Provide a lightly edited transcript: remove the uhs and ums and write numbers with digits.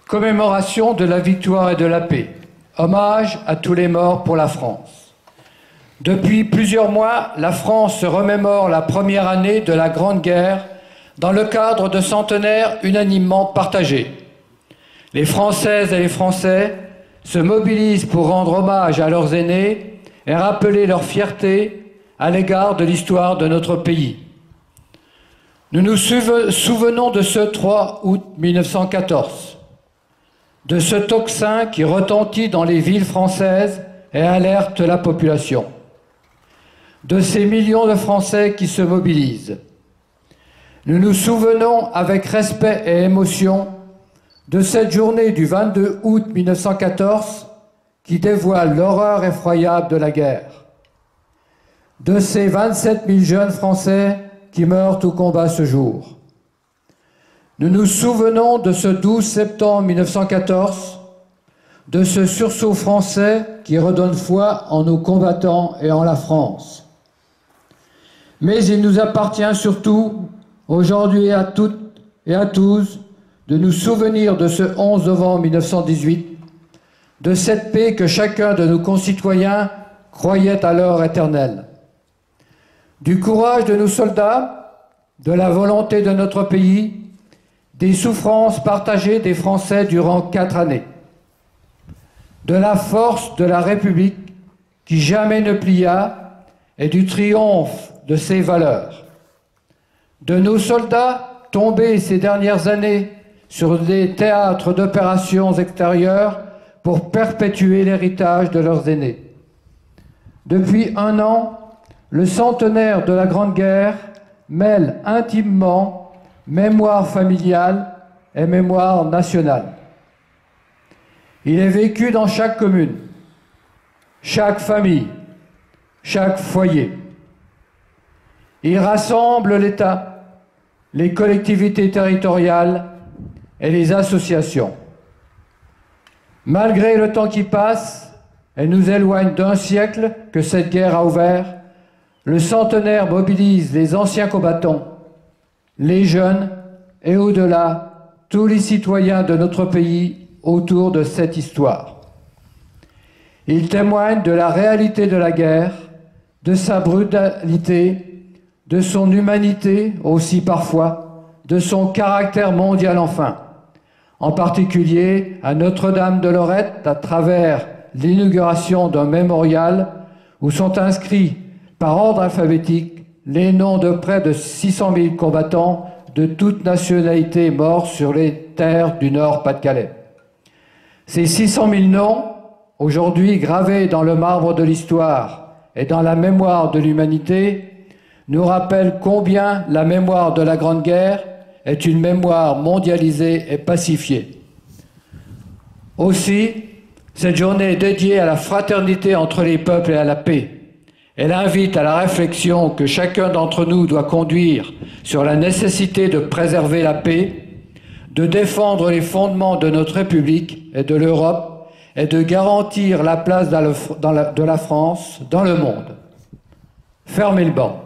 Commémoration de la victoire et de la paix. Hommage à tous les morts pour la France. Depuis plusieurs mois, la France se remémore la première année de la Grande Guerre dans le cadre de centenaires unanimement partagés. Les Françaises et les Français se mobilisent pour rendre hommage à leurs aînés et rappeler leur fierté à l'égard de l'histoire de notre pays. Nous nous souvenons de ce 3 août 1914, de ce tocsin qui retentit dans les villes françaises et alerte la population, de ces millions de Français qui se mobilisent. Nous nous souvenons avec respect et émotion de cette journée du 22 août 1914 qui dévoile l'horreur effroyable de la guerre, de ces 27 000 jeunes Français qui meurent au combat ce jour. Nous nous souvenons de ce 12 septembre 1914, de ce sursaut français qui redonne foi en nos combattants et en la France. Mais il nous appartient surtout, aujourd'hui à toutes et à tous, de nous souvenir de ce 11 novembre 1918, de cette paix que chacun de nos concitoyens croyait alors éternelle, du courage de nos soldats, de la volonté de notre pays, des souffrances partagées des Français durant 4 années, de la force de la République qui jamais ne plia et du triomphe de ses valeurs, de nos soldats tombés ces dernières années sur des théâtres d'opérations extérieures pour perpétuer l'héritage de leurs aînés. Depuis 1 an, le centenaire de la Grande Guerre mêle intimement mémoire familiale et mémoire nationale. Il est vécu dans chaque commune, chaque famille, chaque foyer. Il rassemble l'État, les collectivités territoriales et les associations. Malgré le temps qui passe et nous éloigne d'1 siècle que cette guerre a ouvert, le centenaire mobilise les anciens combattants, les jeunes et au-delà, tous les citoyens de notre pays autour de cette histoire. Il témoigne de la réalité de la guerre, de sa brutalité, de son humanité aussi parfois, de son caractère mondial enfin, en particulier à Notre-Dame de Lorette à travers l'inauguration d'un mémorial où sont inscrits par ordre alphabétique les noms de près de 600 000 combattants de toutes nationalités morts sur les terres du Nord-Pas-de-Calais. Ces 600 000 noms, aujourd'hui gravés dans le marbre de l'histoire et dans la mémoire de l'humanité, nous rappellent combien la mémoire de la Grande Guerre est une mémoire mondialisée et pacifiée. Aussi, cette journée est dédiée à la fraternité entre les peuples et à la paix. Elle invite à la réflexion que chacun d'entre nous doit conduire sur la nécessité de préserver la paix, de défendre les fondements de notre République et de l'Europe et de garantir la place de la France dans le monde. Fermez le banc.